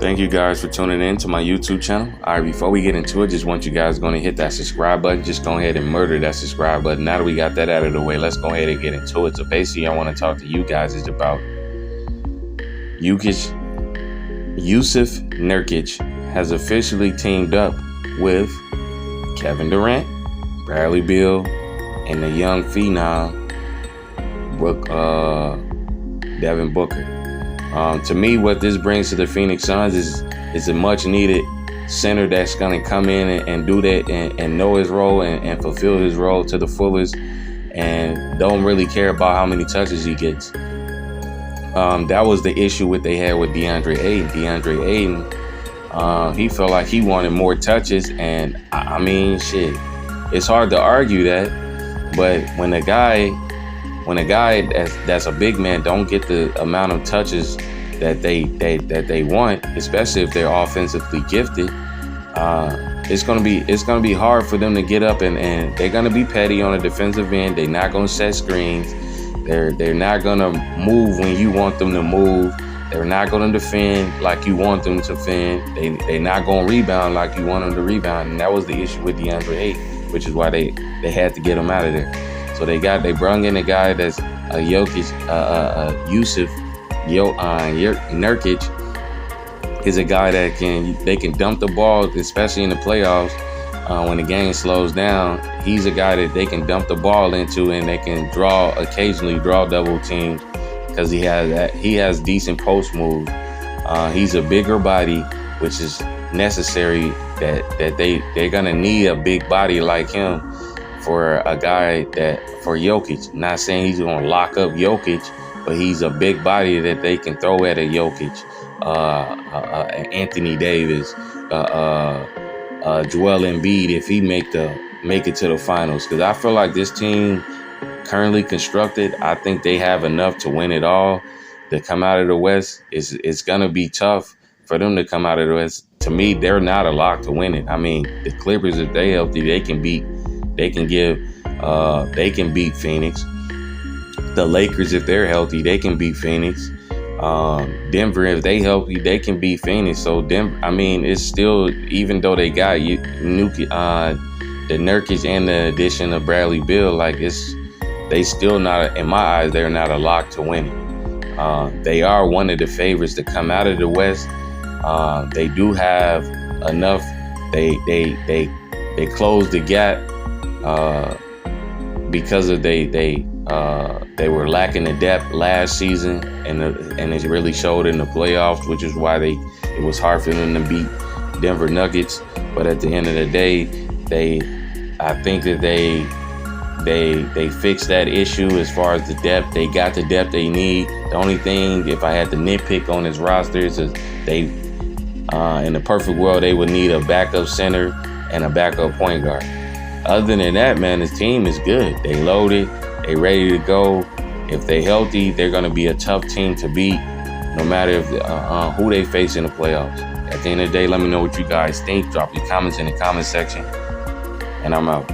Thank you guys for tuning in to my YouTube channel. All right, before we get into it, just want you guys going to hit that subscribe button. Just go ahead and murder that subscribe button. Now that we got that out of the way, let's go ahead and get into it. So basically, I want to talk to you guys is about Jusuf Nurkic has officially teamed up with Kevin Durant, Bradley Beal, and the young phenom Devin Booker. To me, what this brings to the Phoenix Suns is a much needed center that's going to come in and do that and know his role and fulfill his role to the fullest and don't really care about how many touches he gets. That was the issue they had with DeAndre Ayton. He felt like he wanted more touches, and I mean, shit, it's hard to argue that, but when a guy that's a big man don't get the amount of touches that they want, especially if they're offensively gifted, it's gonna be hard for them to get up and they're gonna be petty on the defensive end. They're not gonna set screens. They're not gonna move when you want them to move. They're not gonna defend like you want them to defend. They're not gonna rebound like you want them to rebound. And that was the issue with DeAndre Ayton, which is why they had to get him out of there. So they brung in a guy that's Jusuf Nurkic is a guy that they can dump the ball, especially in the playoffs when the game slows down. He's a guy that they can dump the ball into, and they can occasionally draw double teams because he has decent post moves. He's a bigger body, which is necessary. That they're gonna need a big body like him for a guy for Jokic. Not saying he's going to lock up Jokic, but he's a big body that they can throw at a Jokic, Anthony Davis, Joel Embiid if he make it to the finals. Because I feel like this team currently constructed, I think they have enough to win it all. To come out of the West, it's going to be tough for them to come out of the West. To me, they're not a lock to win it. I mean, the Clippers, if they healthy, they can beat Phoenix. The Lakers, if they're healthy, they can beat Phoenix. Denver, if they healthy, they can beat Phoenix. So Denver, I mean, it's still, even though they got the Nurkic and the addition of Bradley Beal, like they still not, in my eyes, they're not a lock to win it. They are one of the favorites to come out of the West. They do have enough. They closed the gap. Because they were lacking the depth last season, and it really showed in the playoffs, which is why it was hard for them to beat Denver Nuggets. But at the end of the day, I think that they fixed that issue as far as the depth. They got the depth they need. The only thing, if I had to nitpick on this roster, is they in the perfect world they would need a backup center and a backup point guard. Other than that, man, this team is good. They loaded. They ready to go. If they healthy, they're going to be a tough team to beat, no matter who they face in the playoffs. At the end of the day, let me know what you guys think. Drop your comments in the comment section, and I'm out.